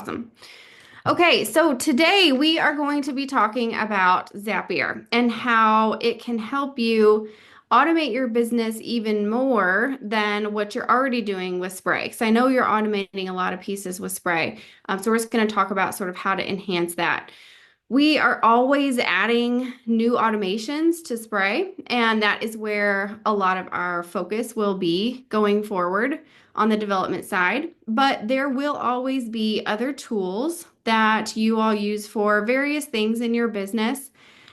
Awesome. Okay, so today we are going to be talking about Zapier and how it can help you automate your business even more than what you're already doing with Spraye. Because I know you're automating a lot of pieces with Spraye. So we're just going to talk about sort of how to enhance that. We are always adding new automations to Spraye, and that is where a lot of our focus will be going forward on the development side. But there will always be other tools that you all use for various things in your business.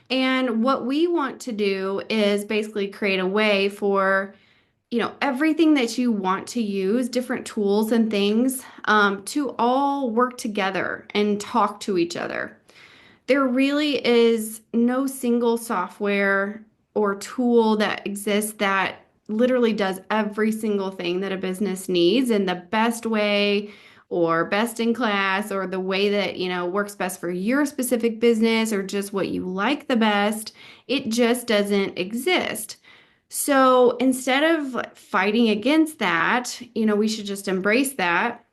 And what we want to do is basically create a way for everything that you want to use, different tools and things, to all work together and talk to each other. There really is no single software or tool that exists that literally does every single thing that a business needs in the best way or best in class or the way that, works best for your specific business or just what you like the best. It just doesn't exist. So instead of fighting against that, we should just embrace that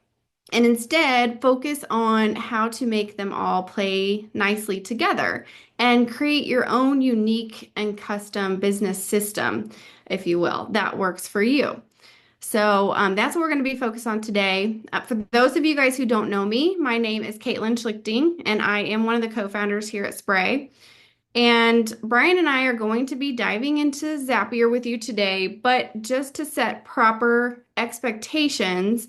and instead focus on how to make them all play nicely together and create your own unique and custom business system, if you will, that works for you. So that's what we're going to be focused on today. For those of you guys who don't know me, my name is Caitlin Schlichting, and I am one of the co-founders here at Spraye. And Brian and I are going to be diving into Zapier with you today, but just to set proper expectations,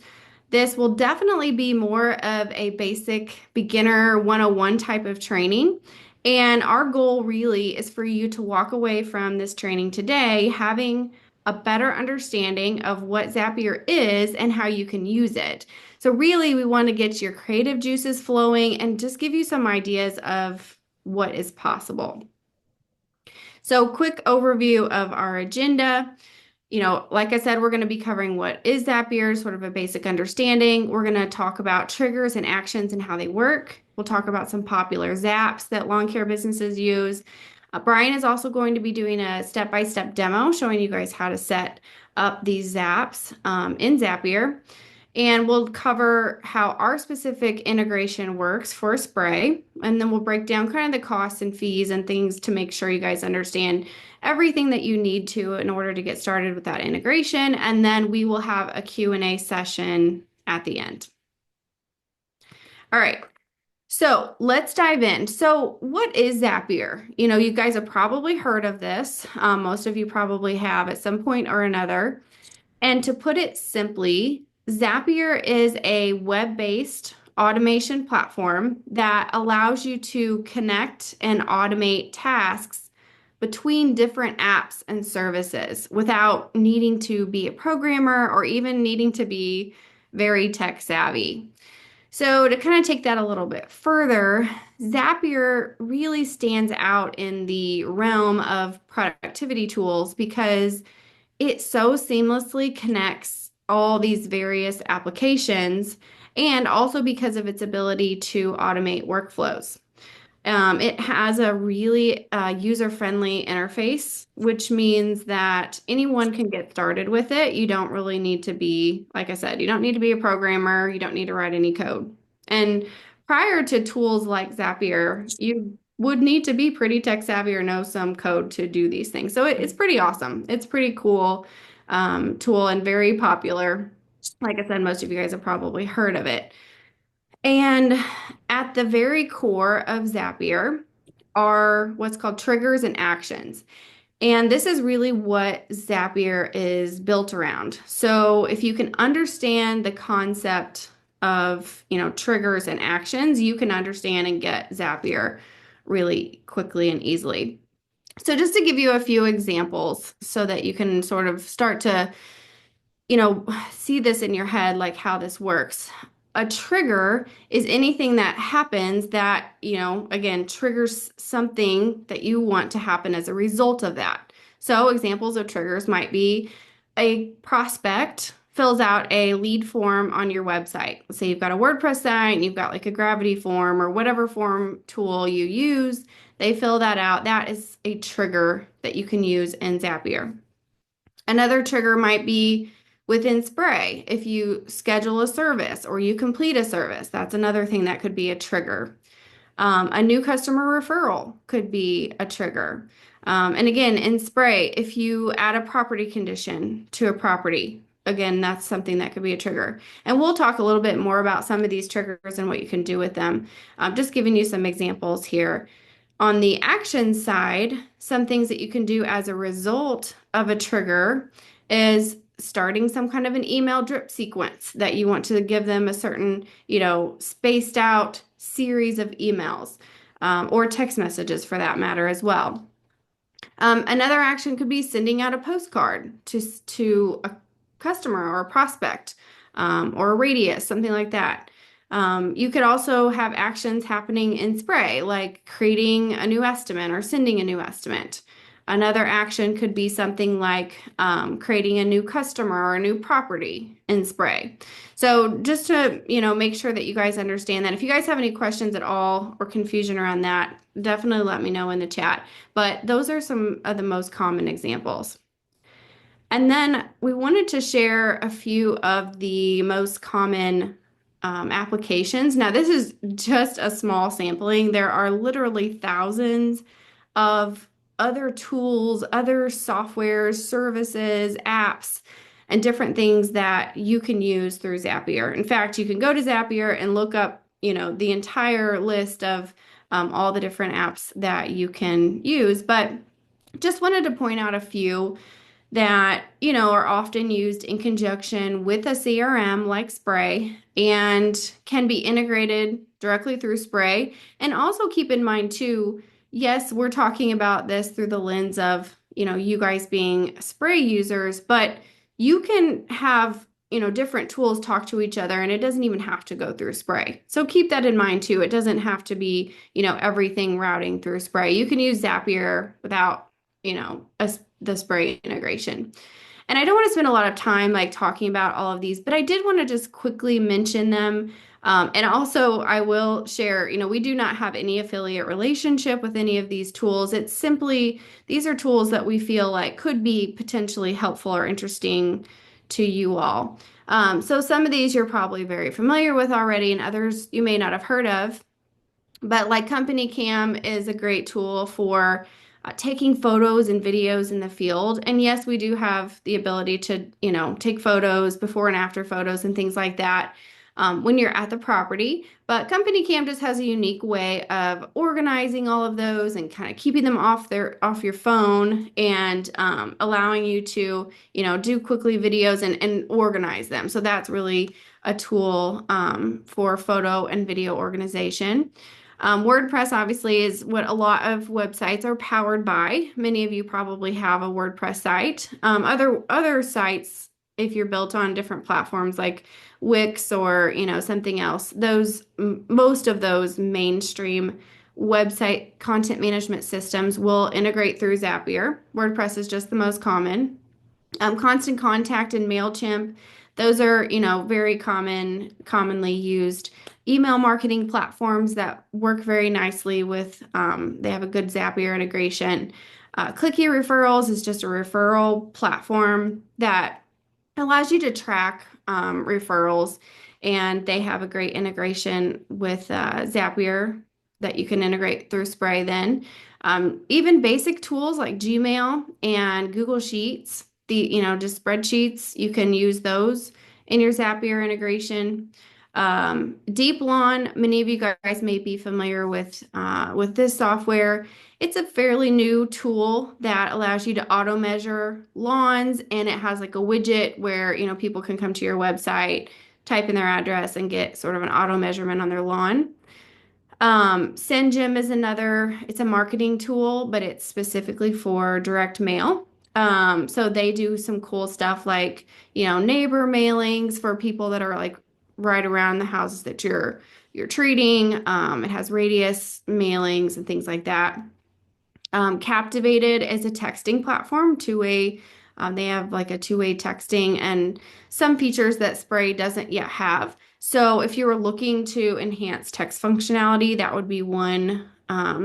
this will definitely be more of a basic beginner 101 type of training. And our goal really is for you to walk away from this training today having a better understanding of what Zapier is and how you can use it. So, really, we want to get your creative juices flowing and just give you some ideas of what is possible. So, quick overview of our agenda. Like I said, we're going to be covering what is Zapier, sort of a basic understanding. We're going to talk about triggers and actions and how they work. We'll talk about some popular Zaps that lawn care businesses use. Brian is also going to be doing a step-by-step demo showing you guys how to set up these Zaps in Zapier. And we'll cover how our specific integration works for Spraye. And then we'll break down kind of the costs and fees and things to make sure you guys understand everything that you need to in order to get started with that integration. And then we will have a Q&A session at the end. All right. So let's dive in. So what is Zapier? You guys have probably heard of this. Most of you probably have at some point or another. And to put it simply, Zapier is a web-based automation platform that allows you to connect and automate tasks between different apps and services without needing to be a programmer or even needing to be very tech savvy. So to kind of take that a little bit further, Zapier really stands out in the realm of productivity tools because it so seamlessly connects all these various applications and also because of its ability to automate workflows. It has a really user-friendly interface, which means that anyone can get started with it. You don't really need to be, like I said, you don't need to be a programmer. You don't need to write any code. And prior to tools like Zapier, you would need to be pretty tech savvy or know some code to do these things. So it's pretty awesome. It's pretty cool tool and very popular. Like I said, most of you guys have probably heard of it. And at the very core of Zapier are what's called triggers and actions. And this is really what Zapier is built around. So if you can understand the concept of, triggers and actions, you can understand and get Zapier really quickly and easily. So just to give you a few examples so that you can sort of start to, see this in your head, like how this works. A trigger is anything that happens that, again, triggers something that you want to happen as a result of that. So examples of triggers might be a prospect fills out a lead form on your website. Let's say you've got a WordPress site and you've got like a Gravity form or whatever form tool you use. They fill that out. That is a trigger that you can use in Zapier. Another trigger might be Within Spray, if you schedule a service or you complete a service, that's another thing that could be a trigger. A new customer referral could be a trigger. And again, in Spray, if you add a property condition to a property, again, that's something that could be a trigger. And we'll talk a little bit more about some of these triggers and what you can do with them. Just giving you some examples here. On the action side, some things that you can do as a result of a trigger is starting some kind of an email drip sequence that you want to give them a certain, spaced out series of emails, or text messages for that matter as well. Another action could be sending out a postcard to a customer or a prospect, or a radius, something like that. You could also have actions happening in Spray, like creating a new estimate or sending a new estimate. Another action could be something like creating a new customer or a new property in Spray. So just to, make sure that you guys understand that. If you guys have any questions at all or confusion around that, definitely let me know in the chat. But those are some of the most common examples. And then we wanted to share a few of the most common applications. Now, this is just a small sampling. There are literally thousands of other tools, other softwares, services, apps, and different things that you can use through Zapier. In fact, you can go to Zapier and look up, the entire list of all the different apps that you can use. But just wanted to point out a few that, are often used in conjunction with a CRM like Spraye and can be integrated directly through Spraye. And also keep in mind too, yes, we're talking about this through the lens of, you guys being Spraye users, but you can have, different tools talk to each other and it doesn't even have to go through Spraye. So keep that in mind too. It doesn't have to be, everything routing through Spraye. You can use Zapier without, the Spraye integration. And I don't want to spend a lot of time like talking about all of these, but I did want to just quickly mention them. And also I will share, we do not have any affiliate relationship with any of these tools. It's simply, these are tools that we feel like could be potentially helpful or interesting to you all. So some of these you're probably very familiar with already and others you may not have heard of. But like Company Cam is a great tool for taking photos and videos in the field. And yes, we do have the ability to, take photos, before and after photos and things like that when you're at the property. But Company Cam just has a unique way of organizing all of those and kind of keeping them off your phone and allowing you to, do quickly videos and organize them. So that's really a tool for photo and video organization. WordPress obviously is what a lot of websites are powered by. Many of you probably have a WordPress site. Other sites, if you're built on different platforms like Wix or something else, most of those mainstream website content management systems will integrate through Zapier. WordPress is just the most common. Constant Contact and MailChimp, those are very commonly used email marketing platforms that work very nicely with, they have a good Zapier integration. Clicky Referrals is just a referral platform that allows you to track referrals, and they have a great integration with Zapier that you can integrate through Spraye then. Even basic tools like Gmail and Google Sheets, just spreadsheets, you can use those in your Zapier integration. Deep Lawn, many of you guys may be familiar with this software. It's a fairly new tool that allows you to auto measure lawns, and it has like a widget where people can come to your website, type in their address, and get sort of an auto measurement on their lawn. SendGym is another. It's a marketing tool, but it's specifically for direct mail. So they do some cool stuff like neighbor mailings for people that are like right around the houses that you're treating. It has radius mailings and things like that. Captivated is a texting platform, two-way. They have like a two-way texting and some features that Spraye doesn't yet have. So if you were looking to enhance text functionality, that would be one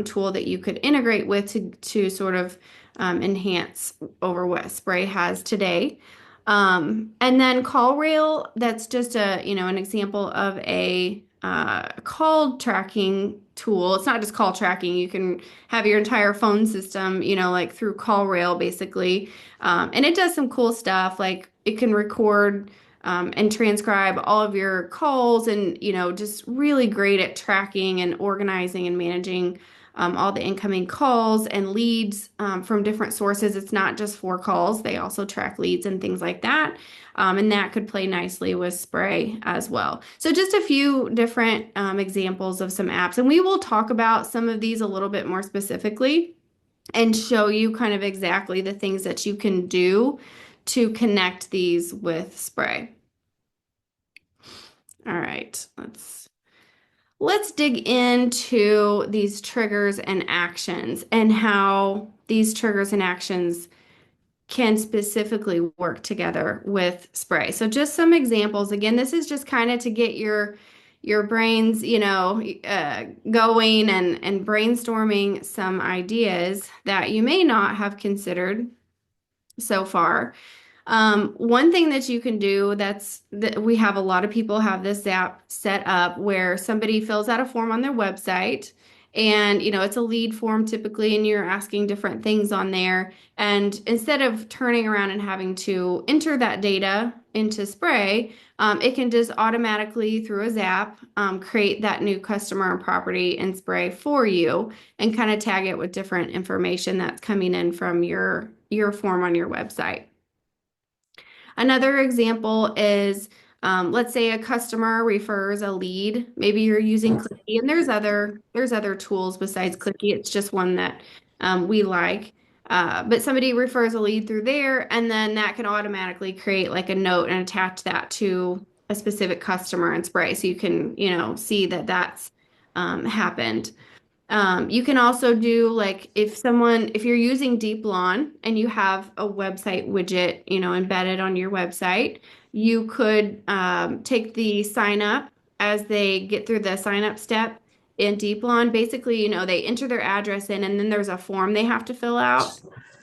tool that you could integrate with to sort of enhance over what Spraye has today. And then CallRail, that's just an example of a call tracking tool. It's not just call tracking. You can have your entire phone system, like through CallRail basically. And it does some cool stuff. Like it can record and transcribe all of your calls and, just really great at tracking and organizing and managing all the incoming calls and leads from different sources. It's not just for calls, they also track leads and things like that. And that could play nicely with Spraye as well. So, just a few different examples of some apps. And we will talk about some of these a little bit more specifically and show you kind of exactly the things that you can do to connect these with Spraye. All right, let's dig into these triggers and actions and how these triggers and actions can specifically work together with Spraye. So just some examples. Again, this is just kind of to get your brains, going and brainstorming some ideas that you may not have considered so far. One thing that you can do that we have a lot of people have this app set up where somebody fills out a form on their website and it's a lead form typically and you're asking different things on there and instead of turning around and having to enter that data into Spraye, it can just automatically through a Zap create that new customer and property in Spraye for you and kind of tag it with different information that's coming in from your form on your website. Another example is, let's say a customer refers a lead. Maybe you're using Clicky, and there's other tools besides Clicky. It's just one that we like. But somebody refers a lead through there, and then that can automatically create like a note and attach that to a specific customer in Spraye, so you can see that that's happened. You can also do like if you're using Deep Lawn and you have a website widget, embedded on your website, you could take the sign up as they get through the sign up step in Deep Lawn. Basically, they enter their address in and then there's a form they have to fill out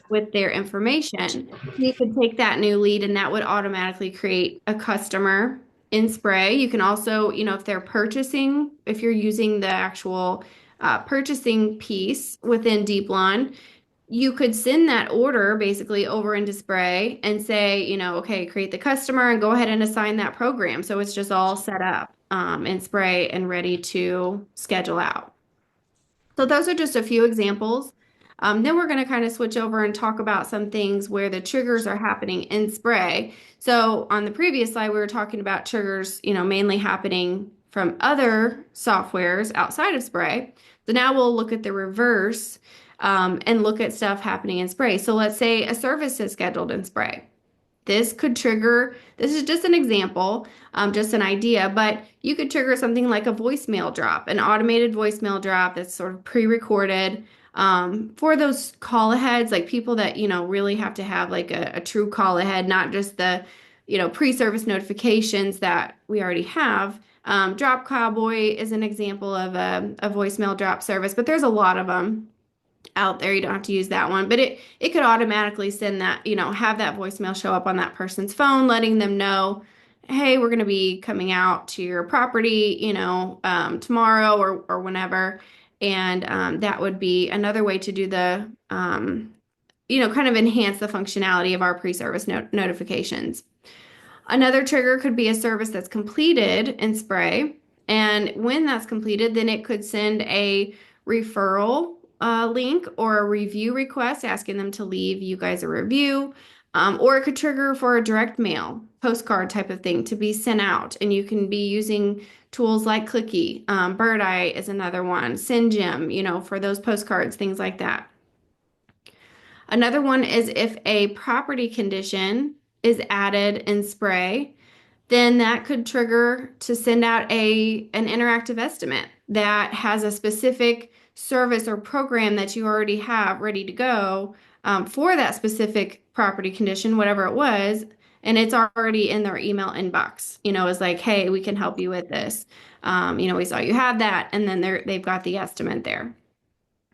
with their information. You could take that new lead and that would automatically create a customer in Spraye. You can also, if they're purchasing, if you're using the actual purchasing piece within Deep Lawn, you could send that order basically over into Spraye and say, okay, create the customer and go ahead and assign that program. So it's just all set up in Spraye and ready to schedule out. So those are just a few examples. Then we're going to kind of switch over and talk about some things where the triggers are happening in Spraye. So on the previous slide, we were talking about triggers, mainly happening from other softwares outside of Spraye. So now we'll look at the reverse and look at stuff happening in Spraye. So let's say a service is scheduled in Spraye. This could trigger, this is just an example, just an idea, but you could trigger something like a voicemail drop, an automated voicemail drop that's sort of pre-recorded for those call aheads, like people that, really have to have like a true call ahead, not just the, pre-service notifications that we already have. Drop Cowboy is an example of a voicemail drop service, but there's a lot of them out there. You don't have to use that one, but it could automatically send that, have that voicemail show up on that person's phone, letting them know, hey, we're going to be coming out to your property, tomorrow or whenever. And that would be another way to do the, kind of enhance the functionality of our pre-service notifications. Another trigger could be a service that's completed in Spraye. And when that's completed, then it could send a referral link or a review request asking them to leave you guys a review. Or it could trigger for a direct mail postcard type of thing to be sent out. And you can be using tools like Clicky. Bird Eye is another one. SendJim, for those postcards, things like that. Another one is if a property condition is added in Spraye, then that could trigger to send out an interactive estimate that has a specific service or program that you already have ready to go for that specific property condition, whatever it was, and it's already in their email inbox. It's like, hey, we can help you with this. We saw you have that, and then they've got the estimate there.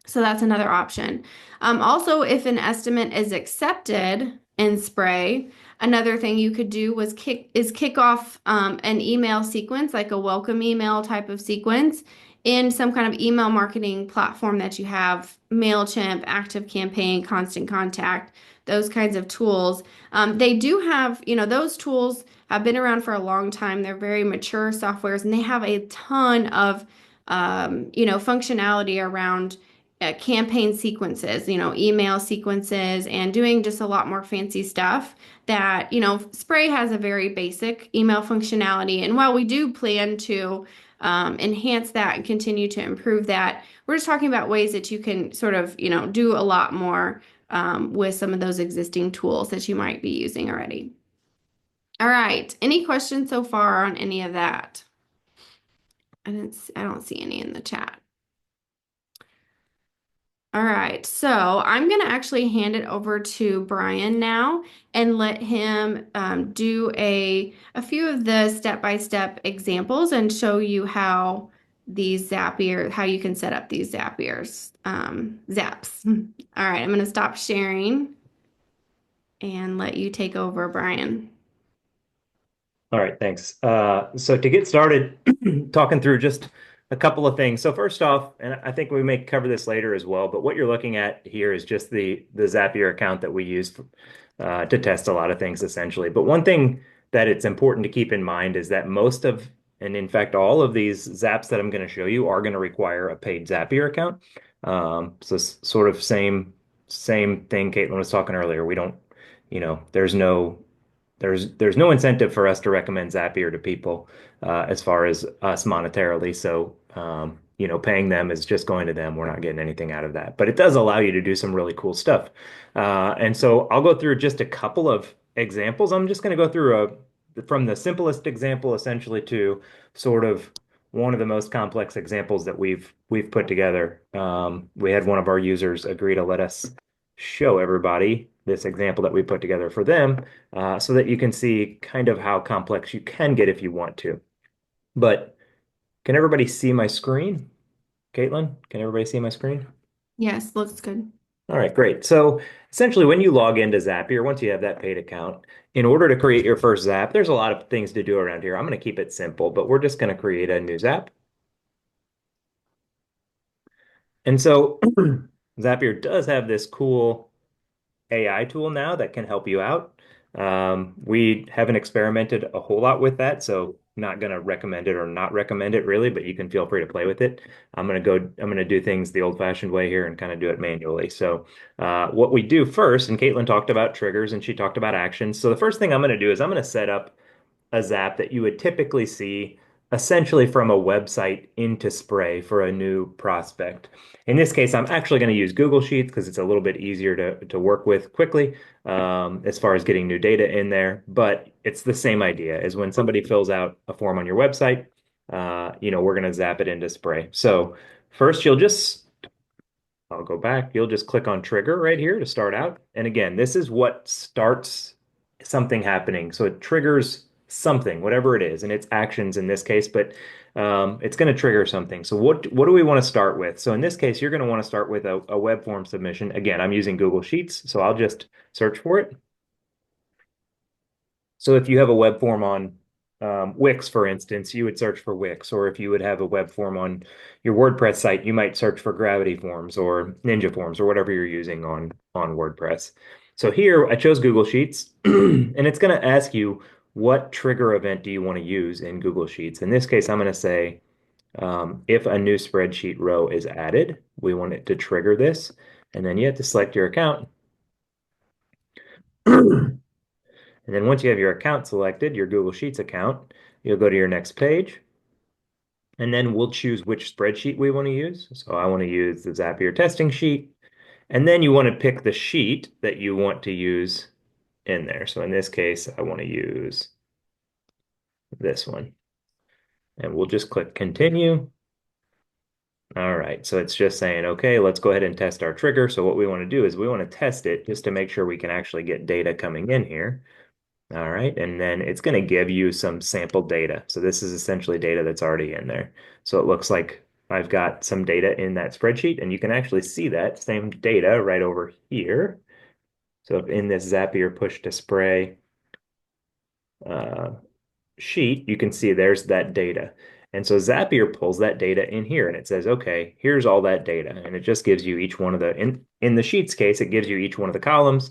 So that's another option. Also, if an estimate is accepted in Spraye, Another thing you could do was kick off an email sequence, like a welcome email type of sequence, in some kind of email marketing platform that you have, MailChimp, ActiveCampaign, Constant Contact, those kinds of tools. They do have, those tools have been around for a long time. They're very mature softwares, and they have a ton of, functionality around campaign sequences, email sequences, and doing just a lot more fancy stuff that, Spraye has a very basic email functionality. And while we do plan to enhance that and continue to improve that, we're just talking about ways that you can sort of, do a lot more with some of those existing tools that you might be using already. All right. Any questions so far on any of that? I don't see any in the chat. All right, so I'm going to actually hand it over to Brian now and let him do a few of the step-by-step examples and show you how you can set up these Zaps. All right, I'm going to stop sharing and let you take over, Brian. All right, thanks. So to get started, talking through just a couple of things. So first off, and I think we may cover this later as well, but what you're looking at here is just the Zapier account that we use to test a lot of things essentially. But one thing that it's important to keep in mind is that most of, and in fact, all of these Zaps that I'm going to show you are going to require a paid Zapier account. So sort of same thing Caitlin was talking earlier. We don't, there's no incentive for us to recommend Zapier to people as far as us monetarily. So, paying them is just going to them. We're not getting anything out of that. But it does allow you to do some really cool stuff. And so I'll go through just a couple of examples. I'm just going to go through from the simplest example essentially to sort of one of the most complex examples that we've put together. We had one of our users agree to let us show everybody this example that we put together for them so that you can see kind of how complex you can get if you want to. But can everybody see my screen? Caitlin, can everybody see my screen? Yes, looks good. All right, great. So essentially, when you log into Zapier, once you have that paid account, in order to create your first Zap, there's a lot of things to do around here. I'm going to keep it simple, but we're just going to create a new Zap. And so Zapier does have this cool AI tool now that can help you out. We haven't experimented a whole lot with that, so not going to recommend it or not recommend it really, but you can feel free to play with it. I'm going to do things the old-fashioned way here and kind of do it manually. So what we do first, and Caitlin talked about triggers and she talked about actions. So the first thing I'm going to do is I'm going to set up a Zap that you would typically see essentially from a website into Spraye for a new prospect. In this case, I'm actually going to use Google Sheets because it's a little bit easier to work with quickly as far as getting new data in there. But it's the same idea as when somebody fills out a form on your website, we're going to zap it into Spraye. So first, I'll go back. You'll just click on trigger right here to start out. And again, this is what starts something happening. So it triggers something, whatever it is, and it's actions in this case, but it's going to trigger something. So what do we want to start with? So in this case, you're going to want to start with a web form submission. Again, I'm using Google Sheets, so I'll just search for it. So if you have a web form on Wix, for instance, you would search for Wix, or if you would have a web form on your WordPress site, you might search for Gravity Forms or Ninja Forms or whatever you're using on WordPress. So here I chose Google Sheets, and it's going to ask you what trigger event do you want to use in Google Sheets. In this case, I'm going to say if a new spreadsheet row is added, we want it to trigger this, and then you have to select your account. And then once you have your account selected, your Google Sheets account, you'll go to your next page. And then we'll choose which spreadsheet we want to use. So I want to use the Zapier testing sheet. And then you want to pick the sheet that you want to use in there. So in this case, I want to use this one. And we'll just click continue. All right, so it's just saying, okay, let's go ahead and test our trigger. So what we want to do is we want to test it just to make sure we can actually get data coming in here. All right, and then it's going to give you some sample data. So this is essentially data that's already in there. So it looks like I've got some data in that spreadsheet, and you can actually see that same data right over here. So in this Zapier push to Spraye uh, sheet, you can see there's that data. And so Zapier pulls that data in here and it says, okay, here's all that data. And it just gives you each one of the, in the Sheets case, it gives you each one of the columns.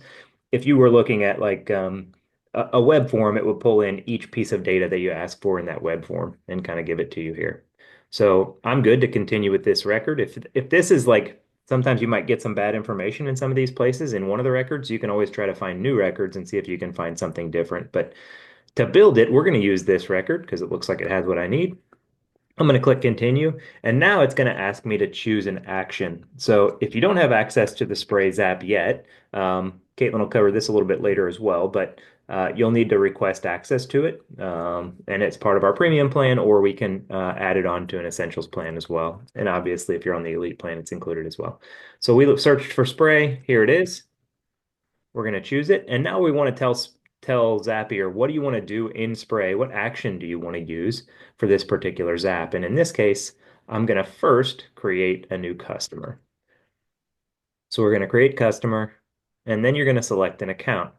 If you were looking at like a web form, it would pull in each piece of data that you ask for in that web form and kind of give it to you here. So I'm good to continue with this record. If this is like, sometimes you might get some bad information in some of these places. In one of the records, you can always try to find new records and see if you can find something different. But to build it, we're going to use this record because it looks like it has what I need. I'm going to click continue, and now it's going to ask me to choose an action. So if you don't have access to the Spraye Zap yet, Caitlin will cover this a little bit later as well, but you'll need to request access to it, and it's part of our premium plan, or we can add it on to an essentials plan as well. And obviously, if you're on the elite plan, it's included as well. So we searched for Spraye. Here it is. We're going to choose it. And now we want to tell Zapier, what do you want to do in Spraye? What action do you want to use for this particular Zap? And in this case, I'm going to first create a new customer. So we're going to create customer, and then you're going to select an account.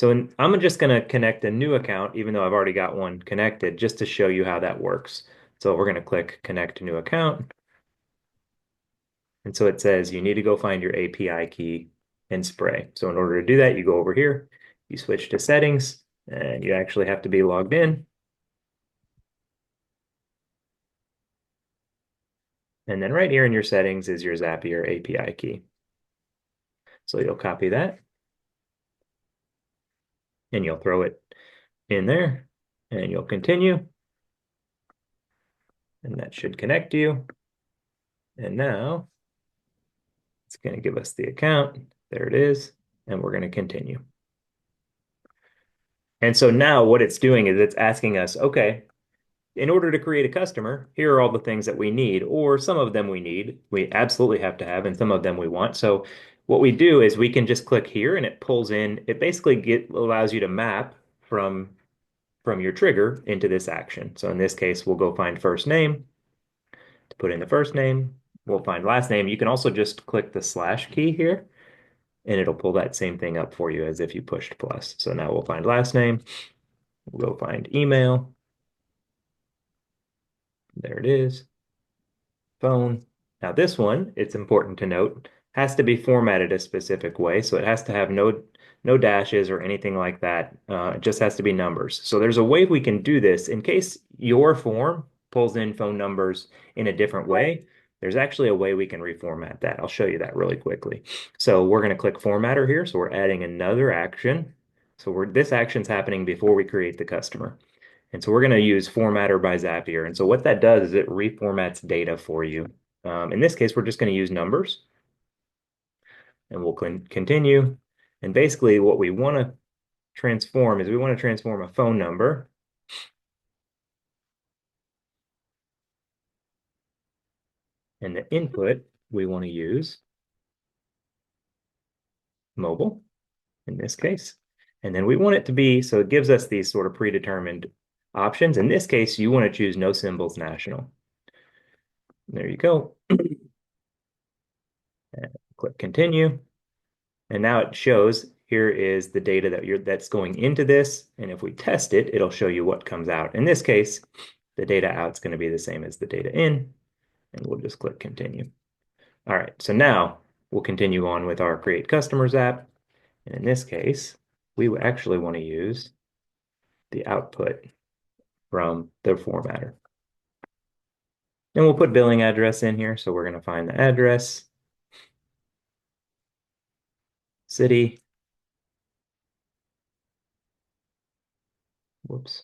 I'm just going to connect a new account, even though I've already got one connected, just to show you how that works. So we're going to click connect to new account. And so it says you need to go find your API key in Spraye. So in order to do that, you go over here, you switch to settings, and you actually have to be logged in. And then right here in your settings is your Zapier API key. So you'll copy that and you'll throw it in there and you'll continue. And that should connect to you. And now it's going to give us the account. There it is. And we're going to continue. And so now what it's doing is it's asking us, okay, in order to create a customer, here are all the things that we need, or some of them we need, we absolutely have to have, and some of them we want. So what we do is we can just click here and it pulls in, it basically allows you to map from your trigger into this action. So in this case, we'll go find first name to put in the first name. We'll find last name. You can also just click the slash key here and it'll pull that same thing up for you as if you pushed plus. So now we'll find last name. We'll go find email. There it is. Phone. Now this one, it's important to note, has to be formatted a specific way. So it has to have no dashes or anything like that. It just has to be numbers. So there's a way we can do this in case your form pulls in phone numbers in a different way. There's actually a way we can reformat that. I'll show you that really quickly. So we're going to click formatter here. So we're adding another action. So this action's happening before we create the customer. And so we're going to use formatter by Zapier. And so what that does is it reformats data for you. In this case, we're just going to use numbers and we'll continue. And basically what we want to transform is we want to transform a phone number and the input we want to use mobile in this case. And then we want it to be, so it gives us these sort of predetermined options. In this case, you want to choose no symbols national. There you go. And click continue. And now it shows here is the data that's going into this. And if we test it, it'll show you what comes out. In this case, the data out is going to be the same as the data in. And we'll just click continue. All right, so now we'll continue on with our create customers app. And in this case, we actually want to use the output from the formatter. And we'll put billing address in here. So we're going to find the address, city, whoops,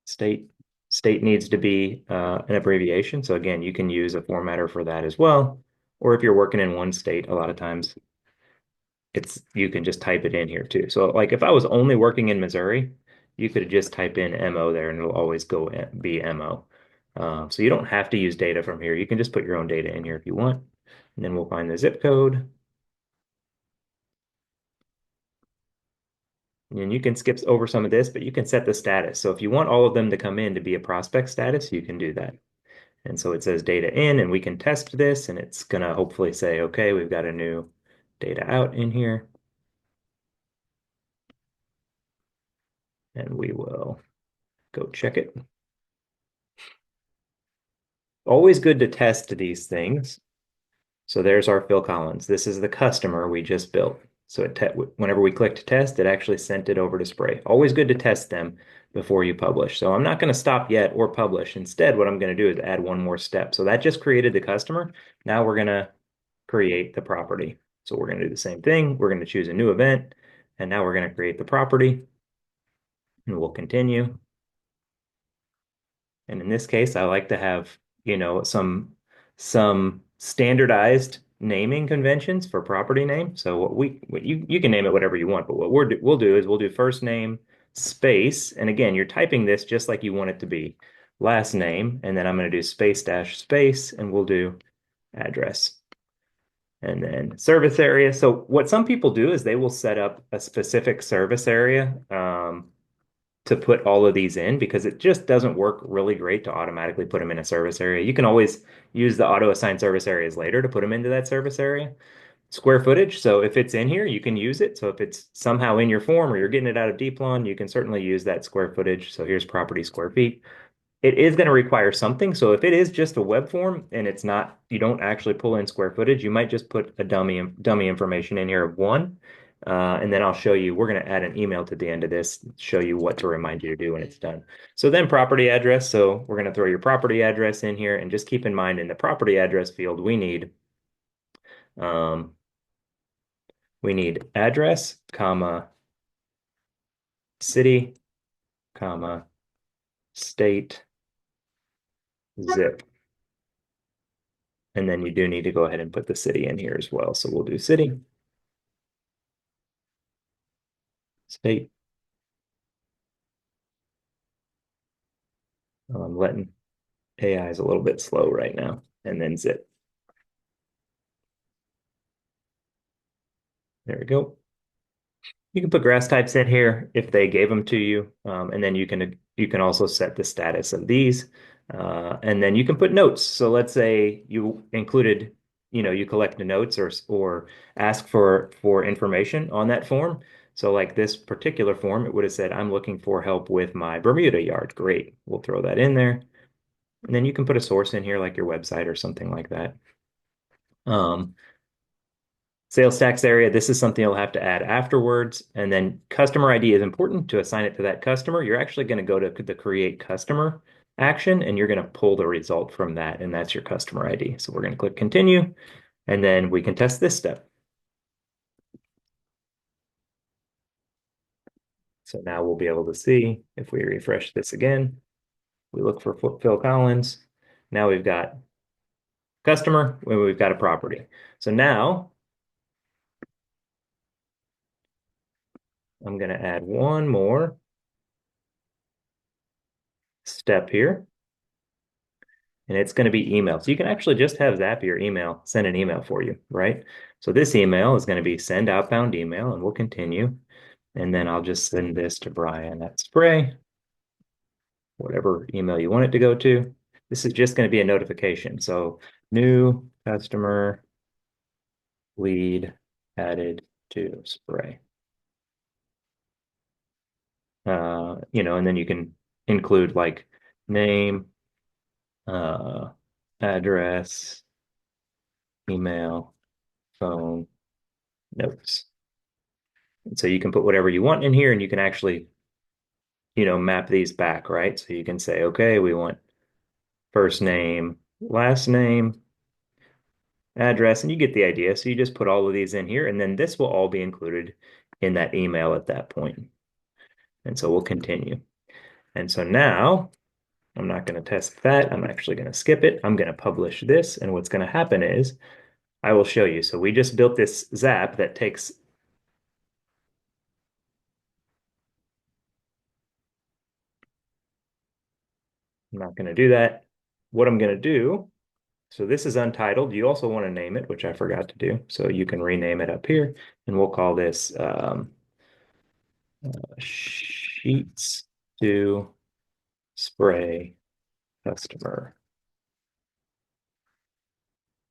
state. State needs to be an abbreviation. So again, you can use a formatter for that as well. Or if you're working in one state, a lot of times you can just type it in here too. So like if I was only working in Missouri, you could just type in MO there and it'll always go be MO. So you don't have to use data from here. You can just put your own data in here if you want. And then we'll find the zip code. And you can skip over some of this, but you can set the status. So if you want all of them to come in to be a prospect status, you can do that. And so it says data in, and we can test this, and it's going to hopefully say, okay, we've got a new data out in here. and we will go check it. Always good to test these things. So there's our Phil Collins. This is the customer we just built. So whenever we clicked test, it actually sent it over to Spraye. Always good to test them before you publish. So I'm not going to stop yet or publish. Instead, what I'm going to do is add one more step. So that just created the customer. Now we're going to create the property. So we're going to do the same thing. We're going to choose a new event, and now we're going to create the property, and we'll continue. And in this case, I like to have, some standardized naming conventions for property name. So what you can name it whatever you want, but what we'll do is we'll do first name space, and again, you're typing this just like you want it to be. Last name, and then I'm going to do space dash space, and we'll do address. And then service area. So what some people do is they will set up a specific service area. To put all of these in because it just doesn't work really great to automatically put them in a service area. You can always use the auto assign service areas later to put them into that service area. Square footage. So if it's in here, you can use it. So if it's somehow in your form or you're getting it out of Dplon, you can certainly use that square footage. So here's property square feet. It is going to require something. So if it is just a web form and it's not, you don't actually pull in square footage, you might just put a dummy information in here of one. And then I'll show you, we're going to add an email to the end of this, show you what to remind you to do when it's done. So then property address. So we're going to throw your property address in here and just keep in mind in the property address field, um, we need address, comma, city, comma, state, zip. And then you do need to go ahead and put the city in here as well. So we'll do city, state. I'm letting AI is a little bit slow right now, and then zip. There we go. You can put grass types in here if they gave them to you, and then you can also set the status of these, and then you can put notes. So let's say you included, you collect the notes or ask for information on that form. So like this particular form, it would have said, "I'm looking for help with my Bermuda yard." Great, we'll throw that in there, and then you can put a source in here like your website or something like that. Um, Sales tax area, this is something you'll have to add afterwards. And then customer ID is important to assign it to that customer. You're actually going to go to the create customer action and you're going to pull the result from that. And that's your customer ID. So we're going to click continue and then we can test this step. So now we'll be able to see if we refresh this again, we look for Phil Collins. Now we've got customer, we've got a property. So now I'm going to add one more step here, and it's going to be email. So you can actually just have Zapier email, send an email for you, right? So this email is going to be send outbound email, and we'll continue. And then I'll just send this to Brian at Spraye, whatever email you want it to go to. This is just going to be a notification. So new customer lead added to Spraye. And then you can include like name, uh, address, email, phone, notes. And so you can put whatever you want in here and you can actually, map these back, right? So you can say, okay, we want first name, last name, address, and you get the idea. So you just put all of these in here and then this will all be included in that email at that point. And so we'll continue. And so now I'm not going to test that. I'm actually going to skip it. I'm going to publish this. And what's going to happen is I will show you. So we just built this Zap that takes. I'm not going to do that. What I'm going to do, so this is untitled. You also want to name it, which I forgot to do. So you can rename it up here and we'll call this Sheets to Spraye Customer.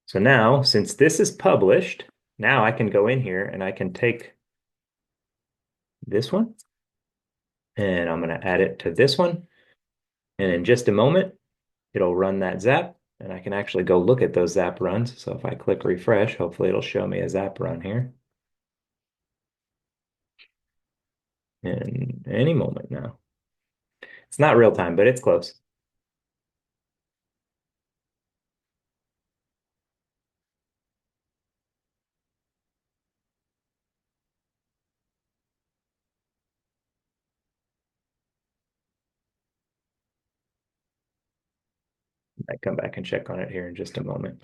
So now, since this is published, now I can go in here and I can take this one And I'm going to add it to this one. And in just a moment, it'll run that Zap. And I can actually go look at those Zap runs. So if I click refresh, hopefully it'll show me a Zap run here in any moment now. It's not real time, but it's close. I come back and check on it here in just a moment.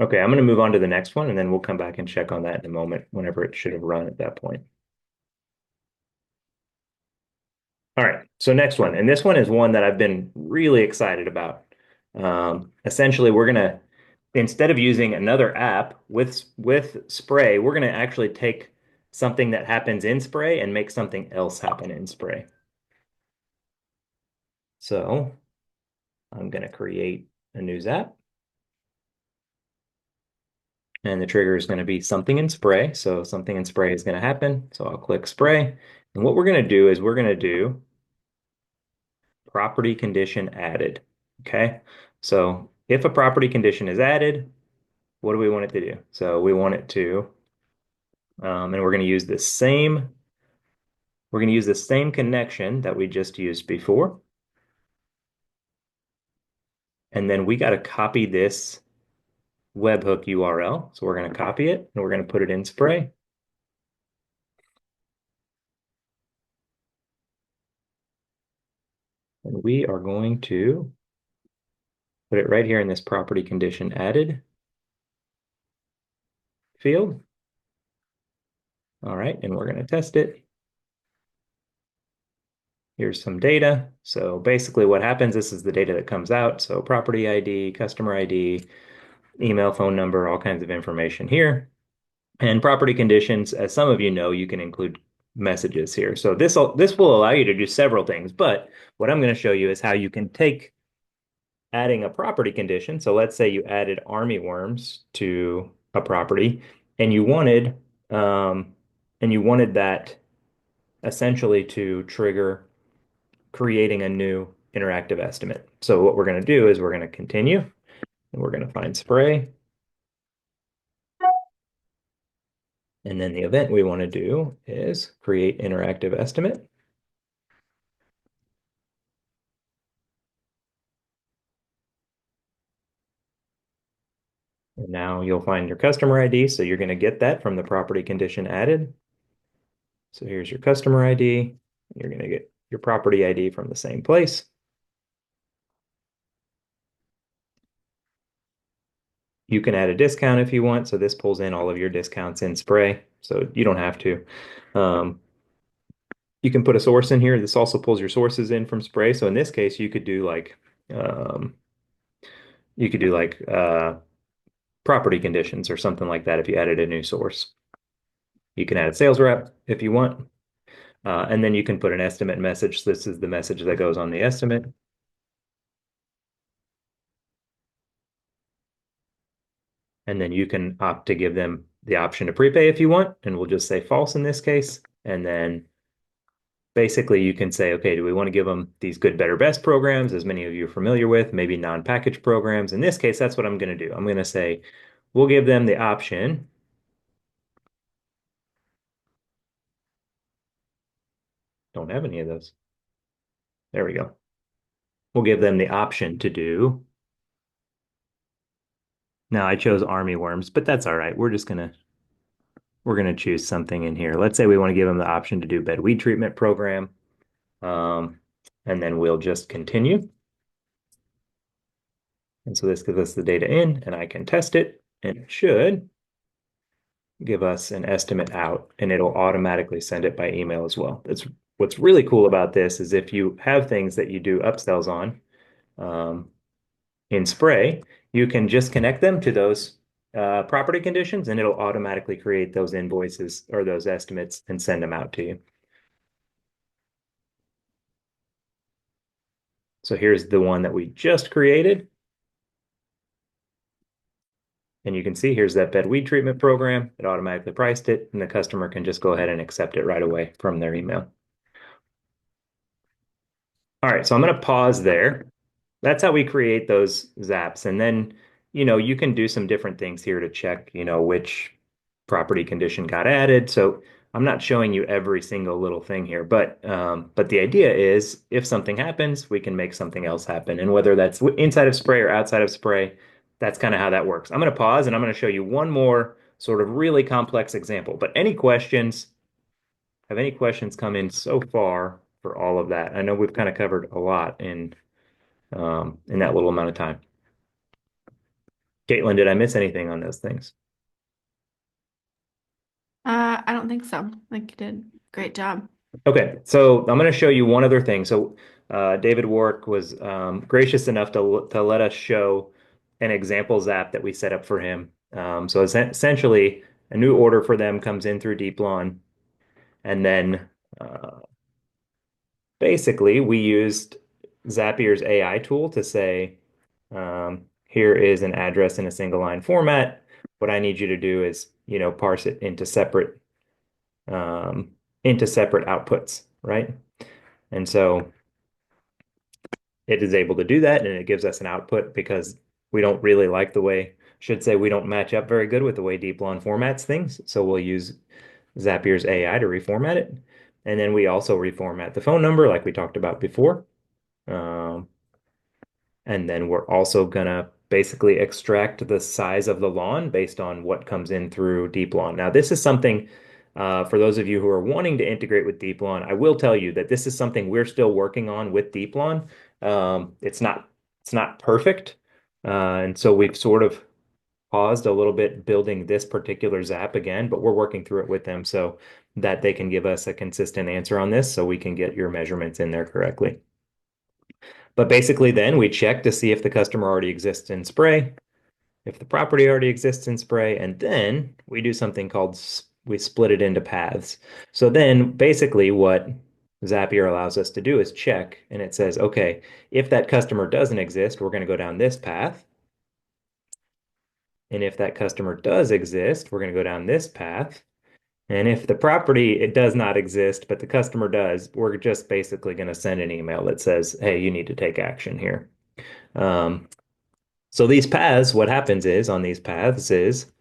Okay, I'm going to move on to the next one, and then we'll come back and check on that in a moment whenever it should have run at that point. All right, so next one, and this one is one that I've been really excited about. Essentially, we're gonna, instead of using another app with Spraye, we're gonna actually take something that happens in Spraye and make something else happen in Spraye. So I'm gonna create a new Zap, and the trigger is gonna be something in Spraye. So something in Spraye is gonna happen. So I'll click Spraye, and what we're gonna do is we're gonna do property condition added. Okay. So if a property condition is added, what do we want it to do? So we want it to, and we're going to use the same connection that we just used before. And then we got to copy this webhook URL. So we're going to copy it and we're going to put it in Spraye. And we are going to put it right here in this property condition added field. All right, and we're going to test it. Here's some data. So basically what happens, this is the data that comes out. So property ID, customer ID, email, phone number, all kinds of information here. And property conditions, as some of you know, you can include messages here. So this will allow you to do several things, but what I'm going to show you is how you can take adding a property condition. So let's say you added army worms to a property and um, you wanted that essentially to trigger creating a new interactive estimate. So what we're going to do is we're going to continue and we're going to find Spraye. And then the event we want to do is create interactive estimate. And now you'll find your customer ID. So you're going to get that from the property condition added. So here's your customer ID. You're going to get your property ID from the same place. You can add a discount if you want. So this pulls in all of your discounts in Spraye. So you don't have to. Um, you can put a source in here. This also pulls your sources in from Spraye. So in this case, um, you could do like property conditions or something like that if you added a new source. You can add a sales rep if you want. And then you can put an estimate message. This is the message that goes on the estimate. And then you can opt to give them the option to prepay if you want. And we'll just say false in this case. And then basically you can say, okay, do we want to give them these good, better, best programs, as many of you are familiar with, maybe non-packaged programs? In this case, that's what I'm going to do. I'm going to say, we'll give them the option. Don't have any of those. There we go. We'll give them the option to do. Now I chose army worms, but that's all right. We're gonna choose something in here. Let's say we want to give them the option to do bed weed treatment program. Um, and then we'll just continue. And so this gives us the data in, and I can test it, and it should give us an estimate out, and it'll automatically send it by email as well. That's what's really cool about this is if you have things that you do upsells on in Spraye, you can just connect them to those property conditions, and it'll automatically create those invoices or those estimates and send them out to you. So here's the one that we just created. And you can see here's that bed weed treatment program. It automatically priced it, and the customer can just go ahead and accept it right away from their email. All right, so I'm going to pause there. That's how we create those zaps. And then, you can do some different things here to check, which property condition got added. So I'm not showing you every single little thing here, but the idea is if something happens, we can make something else happen. And whether that's inside of Spraye or outside of Spraye, that's kind of how that works. I'm going to pause and I'm going to show you one more sort of really complex example. But any questions? Have any questions come in so far for all of that? I know we've kind of covered a lot in that little amount of time. Caitlin, did I miss anything on those things? I don't think so. I think you did. Great job. Okay, so I'm going to show you one other thing. So David Warwick was gracious enough to let us show an examples app that we set up for him. So essentially, a new order for them comes in through DeepLawn, and then basically we used Zapier's AI tool to say, here is an address in a single line format. What I need you to do is, parse it um, into separate outputs, right? And so it is able to do that, and it gives us an output because we don't really like the way, should say we don't match up very good with the way DeepLawn formats things. So we'll use Zapier's AI to reformat it. And then we also reformat the phone number like we talked about before. Um, And then we're also gonna basically extract the size of the lawn based on what comes in through Deep Lawn. Now, this is something for those of you who are wanting to integrate with Deep Lawn, I will tell you that this is something we're still working on with Deep Lawn. It's not perfect, and so we've sort of paused a little bit building this particular Zap again, but we're working through it with them so that they can give us a consistent answer on this, so we can get your measurements in there correctly. But basically, then we check to see if the customer already exists in Spraye, if the property already exists in Spraye, and then we do something called we split it into paths. So then basically, what Zapier allows us to do is check, and it says, okay, if that customer doesn't exist, we're going to go down this path. And if that customer does exist, we're going to go down this path. And if the property, it does not exist, but the customer does, we're just basically going to send an email that says, hey, you need to take action here. Um, so these paths, what happens is on these paths is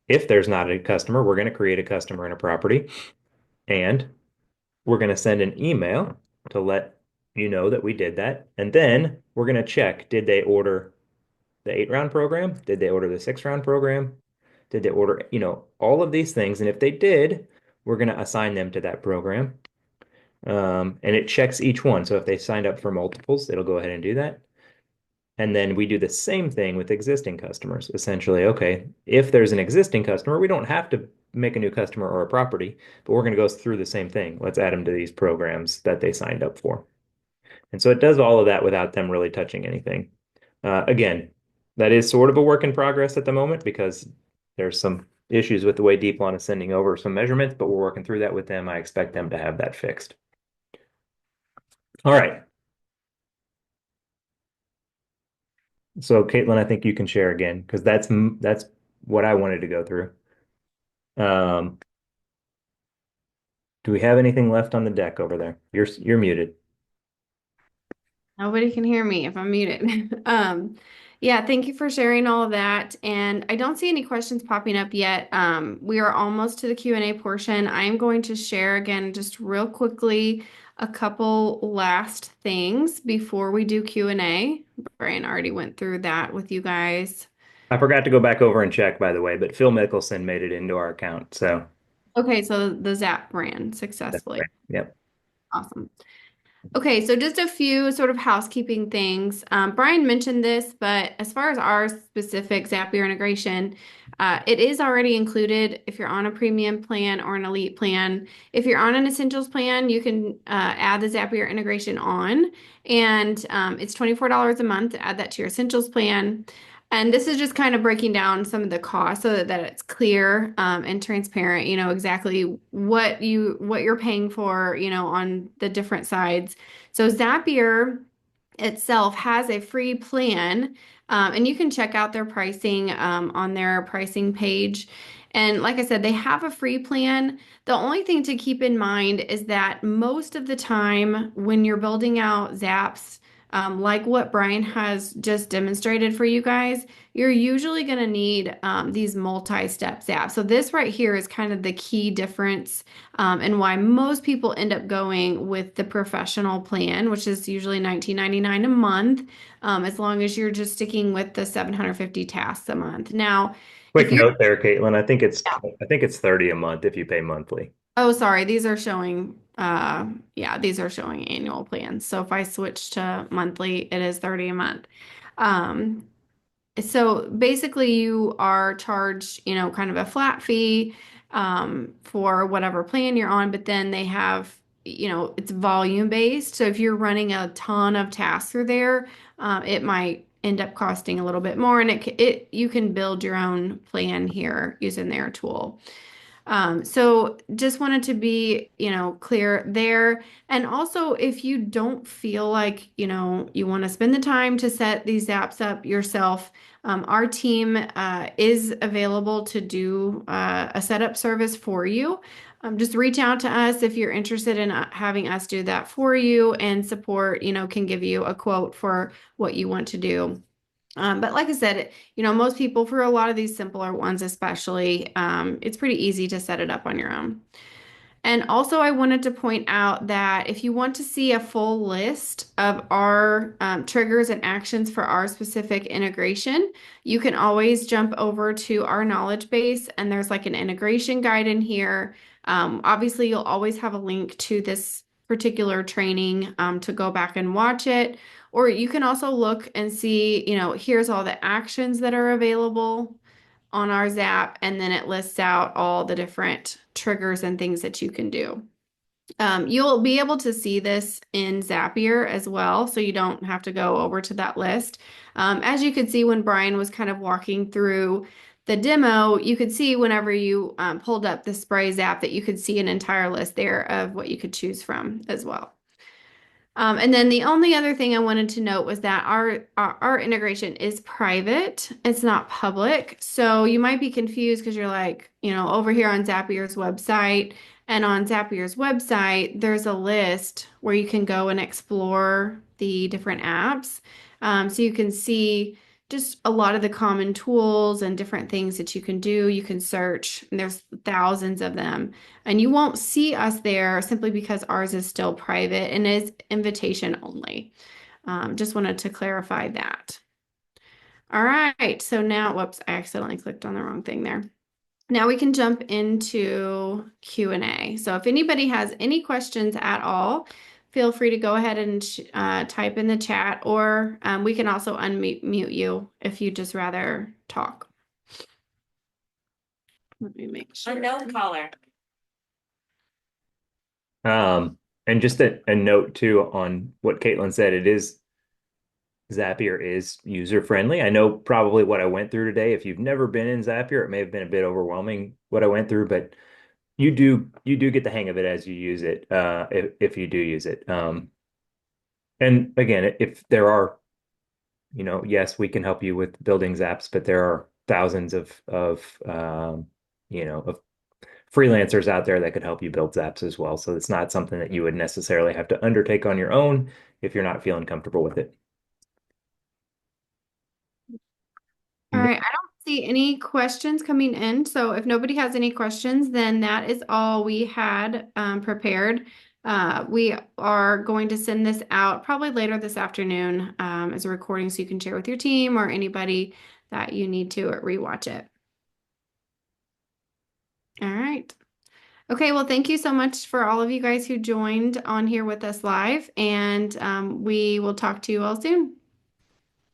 if there's not a customer, we're going to create a customer in a property and we're going to send an email to let you know that we did that. And then we're going to check, did they order the 8 round program? Did they order the 6 round program? Did they order, all of these things? And if they did, we're going to assign them to that program. And it checks each one. So if they signed up for multiples, it'll go ahead and do that. And then we do the same thing with existing customers. Essentially, okay, if there's an existing customer, we don't have to make a new customer or a property, but we're going to go through the same thing. Let's add them to these programs that they signed up for. And so it does all of that without them really touching anything. Again, that is sort of a work in progress at the moment because there's some issues with the way DeepLawn is sending over some measurements, but we're working through that with them. I expect them to have that fixed. All right. So Caitlin, I think you can share again because that's what I wanted to go through. Um, do we have anything left on the deck over there? You're muted. Nobody can hear me if I'm muted. Yeah, thank you for sharing all of that. And I don't see any questions popping up yet. We are almost to the Q&A portion. I am going to share again, just real quickly, a couple last things before we do Q&A. Brian already went through that with you guys. I forgot to go back over and check, by the way, but Phil Mickelson made it into our account, so Okay, so the Zap ran that's successfully. right. Yep. Awesome. Okay, so just a few sort of housekeeping things. Brian mentioned this, but as far as our specific Zapier integration, it is already included if you're on a premium plan or an elite plan. If you're on an essentials plan, you can add the Zapier integration on, and it's $24 a month to add that to your essentials plan. And this is just kind of breaking down some of the costs so that it's clear and transparent, exactly what you're paying for, on the different sides. So Zapier itself has a free plan, and you can check out their pricing on their pricing page. And like I said, they have a free plan. The only thing to keep in mind is that most of the time when you're building out Zaps, like what Brian has just demonstrated for you guys, you're usually going to need these multi-step Zaps. So this right here is kind of the key difference and why most people end up going with the professional plan, which is usually $19.99 a month, as long as you're just sticking with the 750 tasks a month. Now, if Quick you're, note there, Caitlin. I think it's 30 a month if you pay monthly. oh, sorry, these are showing, yeah, these are showing annual plans. So if I switch to monthly, it is 30 a month. Um, So basically, you are charged, kind of a flat fee for whatever plan you're on, but then they have, it's volume based. So if you're running a ton of tasks through there, it might end up costing a little bit more, and you can build your own plan here using their tool. So just wanted to be, clear there. And also, if you don't feel like, you want to spend the time to set these apps up yourself, our team is available to do a setup service for you. Just reach out to us if you're interested in having us do that for you, and support, can give you a quote for what you want to do. But like I said, most people, for a lot of these simpler ones especially, it's pretty easy to set it up on your own. And also, I wanted to point out that if you want to see a full list of our triggers and actions for our specific integration, you can always jump over to our knowledge base, and there's like an integration guide in here. Obviously, you'll always have a link to this particular training to go back and watch it. Or you can also look and see, here's all the actions that are available on our Zap, and then it lists out all the different triggers and things that you can do. You'll be able to see this in Zapier as well, so you don't have to go over to that list. As you could see when Brian was kind of walking through the demo, you could see whenever you pulled up the Spraye Zap that you could see an entire list there of what you could choose from as well. And then the only other thing I wanted to note was that our integration is private. It's not public. So you might be confused because you're like, over here on Zapier's website, and on Zapier's website, there's a list where you can go and explore the different apps. So you can see just a lot of the common tools and different things that you can do. You can search, and there's thousands of them. And you won't see us there simply because ours is still private and is invitation only. Just wanted to clarify that. All right, so now, whoops, I accidentally clicked on the wrong thing there. Now we can jump into Q&A. So if anybody has any questions at all, feel free to go ahead and type in the chat, or we can also unmute you if you just rather talk. Let me make sure. Unknown caller. And just a note too on what Caitlin said, Zapier is user friendly. I know probably what I went through today. If you've never been in Zapier, it may have been a bit overwhelming what I went through, but you do get the hang of it as you use it, if you do use it. And again, if there are, yes, we can help you with building Zaps, but there are thousands of freelancers out there that could help you build Zaps as well. So it's not something that you would necessarily have to undertake on your own if you're not feeling comfortable with it. All right, I don't see any questions coming in. So if nobody has any questions, then that is all we had prepared. We are going to send this out probably later this afternoon as a recording so you can share with your team or anybody that you need to rewatch it. All right. Okay, well, thank you so much for all of you guys who joined on here with us live, and we will talk to you all soon.